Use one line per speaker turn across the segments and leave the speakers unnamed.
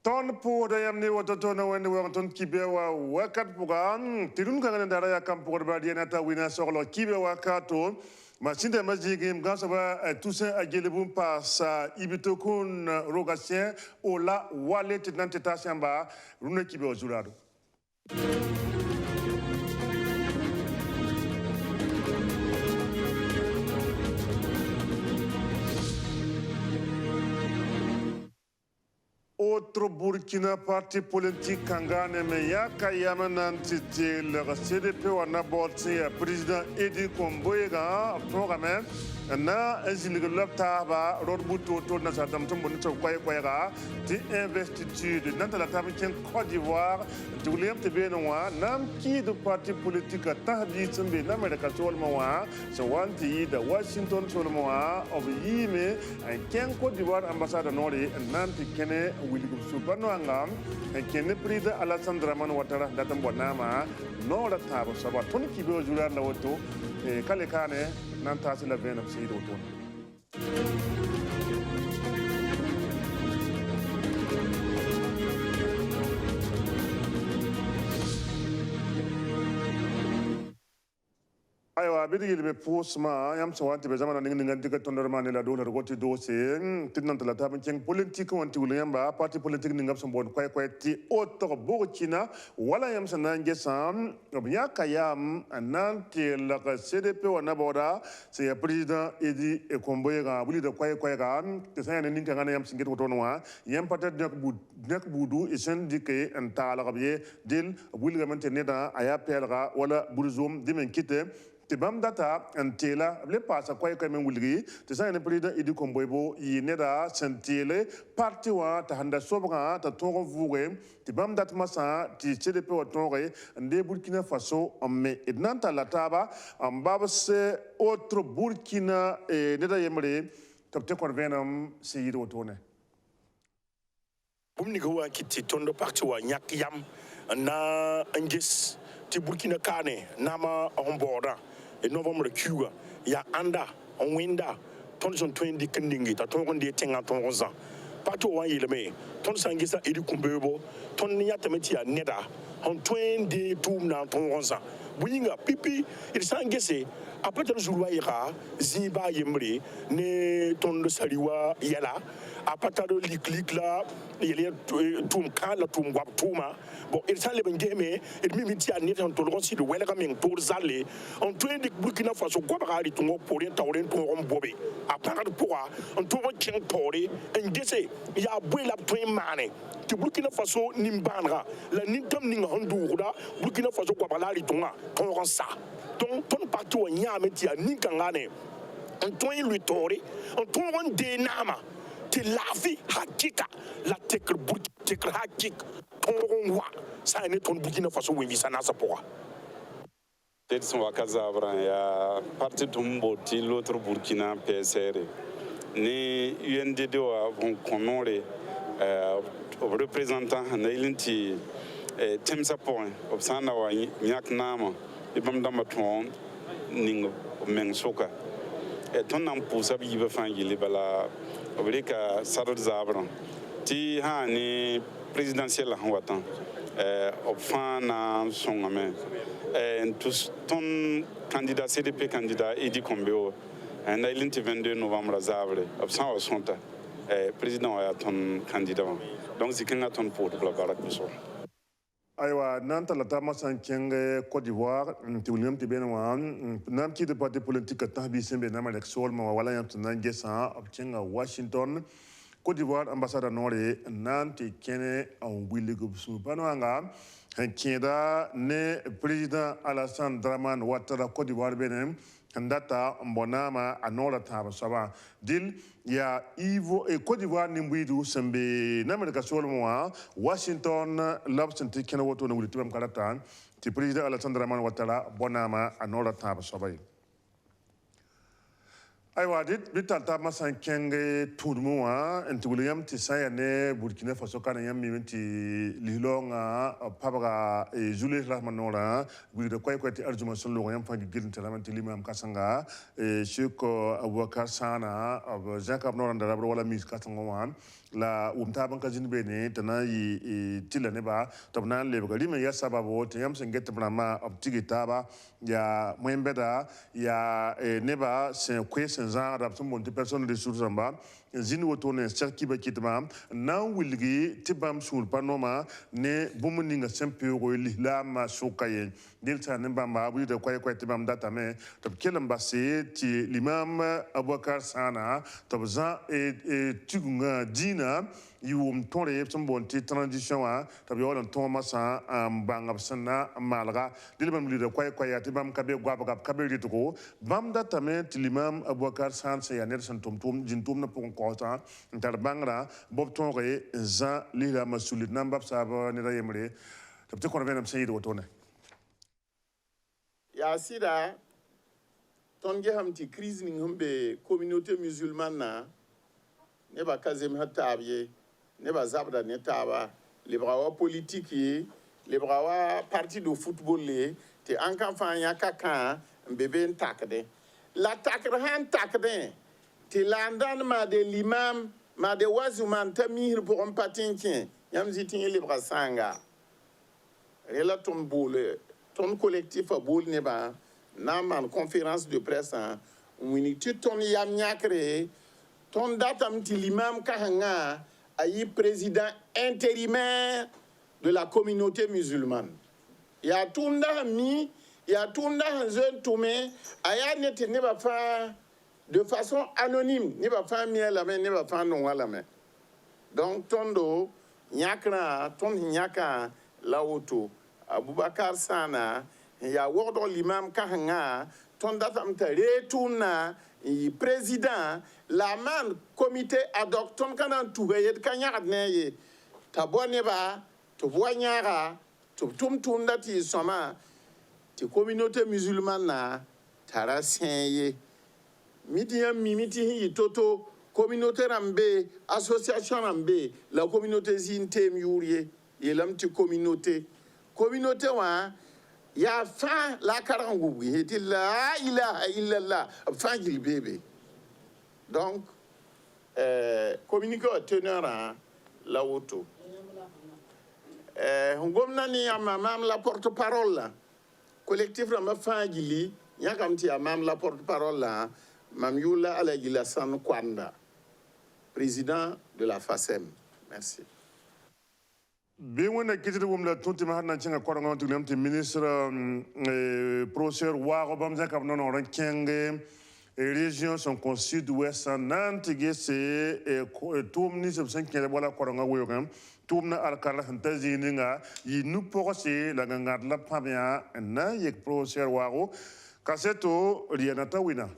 Ton pour yamni watoto na wende wanton kibewa wakat pugan tirun kangan dara ya kam pour badiana ta wina solo kibewa kato masinde majigim gansaba Toussaint Agueleboum passe ibitokun rogatien ola wale tinante tashamba runa kibewa jurado. Autre Burkina parti politique kangane me ya kayama nantiti le CDP wana bolti président Edi Komboyega programme na eziliga laptaba rodbuto to na sadam tumbo ni kwai kwaiga ti investitude nanta la tabiken Côte d'Ivoire ti William Tebenwa nam ki de parti politique tahdi tsembe na America solmawa so wanti da Washington solmawa of yime en ken Côte d'Ivoire ambassade nori nanti kene William Subano angam en ken président Alassane Dramane Ouattara datam bonama no la tabo sabat ton ki be jular la woto e kale kane nan tasi la venam seydo ton aywa bidi be posma yam so wanti be zamana ngi diga tondor man la dollar goti dossier tinnan la tabin king politique wanti wul yamba parti politique ngam so bon koy ti autre Burkina wala yam sa nange sam biya kayam nanti la CDP wana boda c'est président Edi Komboyega buli de koy ga te sayane ninka ngana yam singet wotonwa yam patat nek budu e syndiqué en tala gabiye dil buli gamante neda aya pelga wala burzum dimen kite te bam data antela le passa quoi comme wulgi te sa ne président Edi Komboyebo yi neda sentele parti wa ta handa sobra ta tongo voué te bam data masa ti CDP wa tongo nde Burkina Faso mais ednanta la taba ambaba se autre Burkina e neda yemre te convenam se yiri wotone
bum ni go kiti tondo parti wa nyak yam na ngis ti Burkina kane nama on borda e novembre kuga ya anda on winda ton son 20 kendingi ta ton de tenga ton rosa pato wa yeleme ton sangisa Edi Komboyebo ton nyatameti ya neda on 20 tum na ton rosa buinga pipi il sangese après le jour ira ziba yemre ne ton de saliwa yala apata do liklik la yele tum kala tum wap tuma bon il sale ben game et mimiti a net on tolon si de wela kamen tour zale on train de Burkina Faso ko ba ri tum pour en tawren to rom bobe a part pour on to ken pore en gese ya buela train mane ti Burkina Faso nimbanra la nitam ninga hondoura Burkina Faso ko ba la ri tonga ton sa donc ton partout nyameti a ninkangane on train lui tore on ton de nama ti lafi hakika la tekr tekr hakik ton wa ça ne ton Burkina Faso wingi sana sapora
Tetson wakazabra ya parti tumbo ti l'autre Burkina PSR ni UNDD wa vont connorer représentant na ilinti temsa point obsana wa nyak nama ibam dama ton ning mengsoka ton nam pusa bi ba fangi bala obrika sarod zabran ti ha ni présidentiel la watan obfana songame tous ton candidat CDP candidat Edi Komboyebo en ilinti 22 novembre zabre obsan wa sonta président wa ton candidat donc zikinga ton pour la barak biso
aywa nanta la tama sankenge Côte d'Ivoire ti William Tebenwa nam ki de parti politique tahbi sembe na malek solma wala yam nange sa obtenga Washington Côte d'Ivoire ambassade nore nanti kene en willigo subanoanga kenda ne président Alassane Dramane Ouattara Côte d'Ivoire benem kandata mbonama anola taba saba dil ya Ivo e Côte d'Ivoire nimbuidu sembe na America solmoa Washington labsenti kena woto na wulitibam kalata ti président Alassane Dramane Ouattara bonama anola taba saba aywa dit bitanta masan kenge tournois enti William ti sayane Burkina Faso kana yam mimenti lilonga pabra e Julius Rahmanora bi de koy ti arjuma sun lo yam fangi gilinte lamanti limam kasanga e Cheikh Aboubacar Sana ab Jacob Noranda wala mis kasanga wan la umta ban ka jin be ne tana yi tila ne ba tabna le ga lima ya sababo te yam sen get brama optigita ba ya mwembeda ya ne ba sen kwe sen za rap son monte personne ressources ba zin woto ne cerki ba kitma na wilgi tibam sul panoma ne bumuninga sempe go la ma sukaye dilta ne ba ma bu de kwai kwai tibam data me tab kelam ba se ti l'imam Aboubacar Sana tab za tugunga dina yum tore some bonti transition wa tab yo lan toma sa bangab sana malga dilbam li de kwai kwai tibam kabe gwaba kabe rituko bam data me ti l'imam Aboubacar Sana se ya nersan tum jintum na pon kota ntar bangra bob tore za li la masulit nambab saba ne da yemre tab te kono venam seyid wotone
ya sida ton ge hamti crise ni humbe communauté musulmane na ne ba kazem hatabiye ne ba zabda ne taba le brawa politique yi le brawa parti de football le te ankan fa ya kaka mbebe ntakde la takre han takde te landan ma de l'imam ma de wazuman tamir pour un patinkin yam zitin le bra sanga rela ton boule ton collectif a boule ne ba na man conférence de presse où ni ton yam nyakre ton datam ti l'imam kahanga ayi président intérimaire de la communauté musulmane ya tunda mi ya tunda jeune toumé aya nete ne ba fa de façon anonyme ne ba fa mi la main ne ba fa non la main donc tondo nyakra ton nyaka la auto Aboubacar Sana ya wodo l'imam kahanga ton datam ta retourna président la man comité ad hoc ton kanan toubeyet kanyad neye tabone ba to boanyara to tum dati soma ti communauté musulmane na tara senye midiam mimiti yi toto communauté rambe association rambe la communauté zintem yurie yelam ti communauté wa ya fa la karangu heti la ilaha illallah fa gil bébé donc communiqué teneur la auto ngomna ni mam la porte-parole la collectif ma fa gili yakam ti mam la porte-parole la mam Yula Alagila San Kwanda président de la FASEM merci.
Bien, on a quitté la toute ma hanna chinga korango tu lemti ministre professeur Waro Bamza kabno no ranking région son sud-ouest nantige c'est tourni se sen kele wala korango woyogam tourna alkala hantazi ninga yi nu pogose la ngar la pamia na yek professeur Waro kaseto rianata wina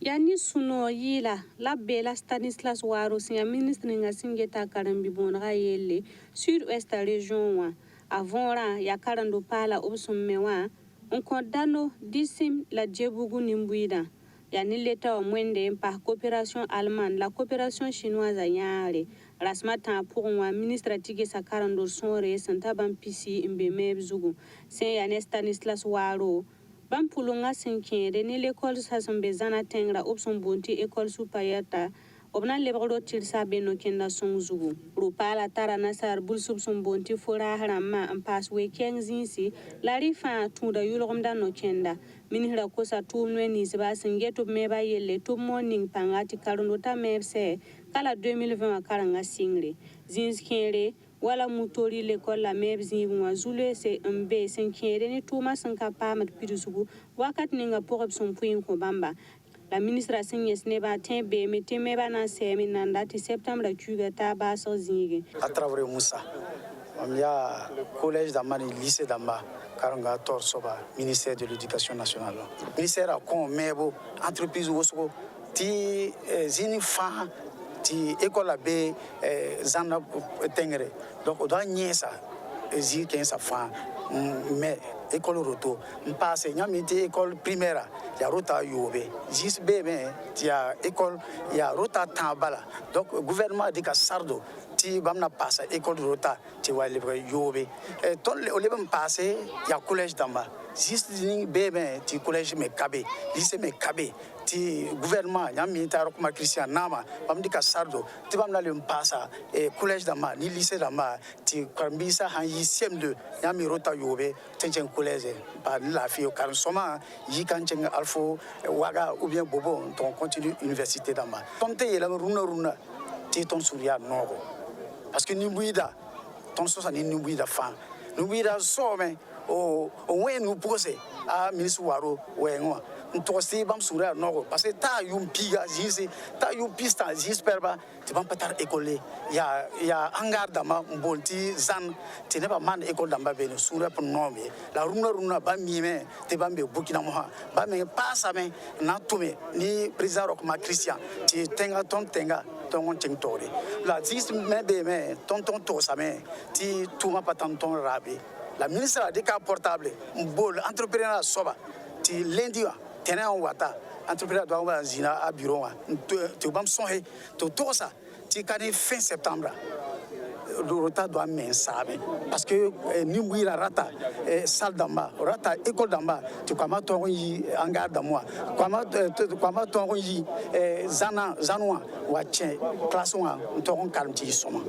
yani suno yila la bela Stanislas Waro sinya ministre nga singeta karambi bonra yelle sud-ouest région wa avonra ya karando pala obsummewa on condano disim la djebugu nimbuida yani l'état au mwende par coopération allemande la coopération chinoise yare rasmata pour un ministre tige sa karando sonre santa bampisi mbeme bzugu sen yani Stanislas Waro Bam pulunga sinkere ni l'école sasumbe zana tengra opson bonti école supayata obna lebro tilsa beno kenda songzugu rupala tara nasar bulsub sum bonti fora harama ampas weekend zinsi la rifa tunda yulom no kenda minira kosa tumwe ni siba singeto meba yelle to morning pangati karundo ta mebse kala 2020 karanga singre zinskere wala mutori l'école la mebzi wa zule se mbe sinkere ni tuma sanka pamat pirusugu wakat ninga porop son puin ko bamba la ministre Signes Neba Tembe Metemeba na semi nandati septembre kuga taba so zingi
à travers Moussa il y a collège d'Amani lycée d'Amba Karanga Torsoba ministère de l'éducation nationale ministère a con mebo entreprise wosko ti zini fa ti école B zana tengre donc on doit nier ça zi ken sa fa mais école roto passe nyamiti école primaire ya rota yobe jis bebe ti a école ya rota tambala donc gouvernement dit ka sardo ti ti bamna passa école de rota ti wa libre yobe ton le olebam passé ya collège d'amba juste ding bebe ti collège me kabe lycée me kabe ti gouvernement ya militaire comme Christian Nama bam di ka sardo ti bamna le passa collège d'amba ni lycée d'amba ti kambisa han yi CM2 ya mi rota yobe tenchen collège ba la fille car soma yi kan cheng alfo waga ou bien bobo ton continue université d'amba tonte yela runa ti ton suria nogo parce que nimbuida ton sosa ni nimbuida fan nimbuida some o we nu pose a ministre waro we ngwa ntosi bam suria nogo parce que ta yum piga zisi ta yum pista zisperba ti bam patar école ya hangar dama mbolti zan ti ne ba man école damba be suria pour nome la runa ba mime ti bam be Burkina mo ba me passa me na tume ni président Rokma Christian ti tenga tongon tori la zis me tonton to same ti tuma patanton rabi la ministre a des cas portables bol entrepreneur soba ti lundi tena wata entrepreneur doit avoir zina a bureau to bam sonhe to tosa ti kani fin septembre le retard doit m'insaber parce que ni la rata salle d'amba rata école d'amba tu comment ton yi hangar d'amoi comment ton yi zanwa wa tien classe wa ton calme ti soma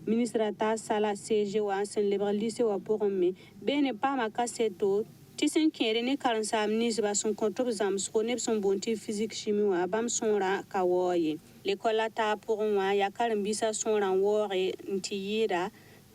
ministre ta sala CG wa sen libéralisé wa pour me bene pa ma kaseto tisen kere ne karansa ministre ba son contrôle zam ko ne son bonti physique chimie wa bam sonra kawoye l'école ta pour moi ya karambisa sonra wore ntiyira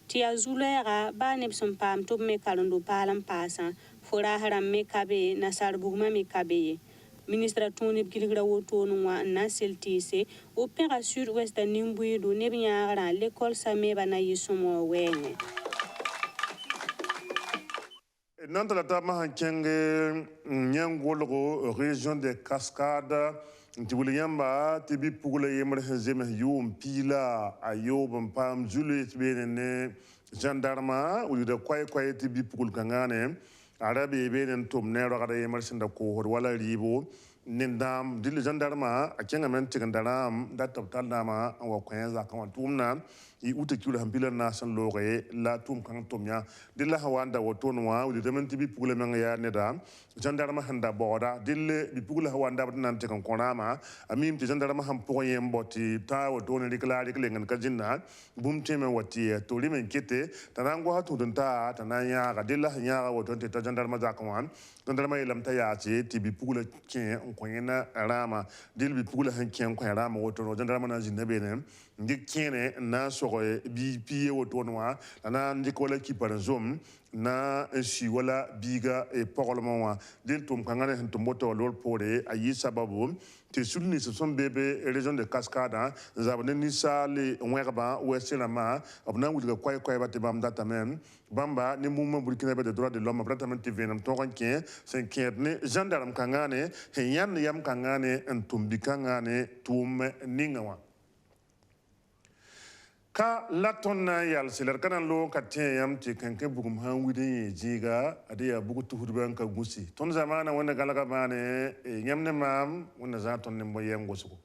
ti azulera ba ne son pam to me kalando palam pasa fora haram me kabe na sarbugma me kabe ministre toni gilgra woto no wa na seltise opéra sur ouest nimbuido ne biara l'école same ba na yisomo wenge
Nantala tama hankenge nyangolgo région des Cascades ntibuliyamba tibi pugula yemre hezeme yum pila ayob pam jule tibene gendarme ou de kwai tibi pugul kangane arabe benen tom nero kada yemre sinda ko wala ribo nindam dil gendarme akenga men tigandaram datab taldama wa kwenza kan tumna i uta kula hampila na san lore la tum kan tomya dilla hawanda wotonwa udi dementi bi pugula men ya neda gendarme handa boda dille bi pugula hawanda nan te kan konama amim ti gendarme ham poyen boti ta wotone diklari klengan kajinna bumte men wati to limen kete tanango hatu dunta tananya ga dilla nya wotonte ta gendarme zakwan gendarme ilam ta ya ti bi pugula ken koyena rama dil bi pugula han ken ko rama wotono gendarme na jinnabe ne ndik kene na sogoye bi piye wotonwa na ndikola kiparazom na si wala biga e parlement dil tum kangane hen tumboto lol pore ayi sababu te sulni ce sont bébé région de Cascades zabane ni sale werba weselama abna wudiga kwai bate bam data même bamba ni mouvement burkinabé de droits de l'homme pratiquement venam torankin 5 ne gendarme kangane hen yam kangane en tumbi kangane tum ningawa ka latonna yal silar kanan lo katien yam ti kanke bugum han widi jiga adiya bugu tuhurban ka gusi ton zamana wanda galaga bane nyamne mam wanda za ton ne moyem gosuko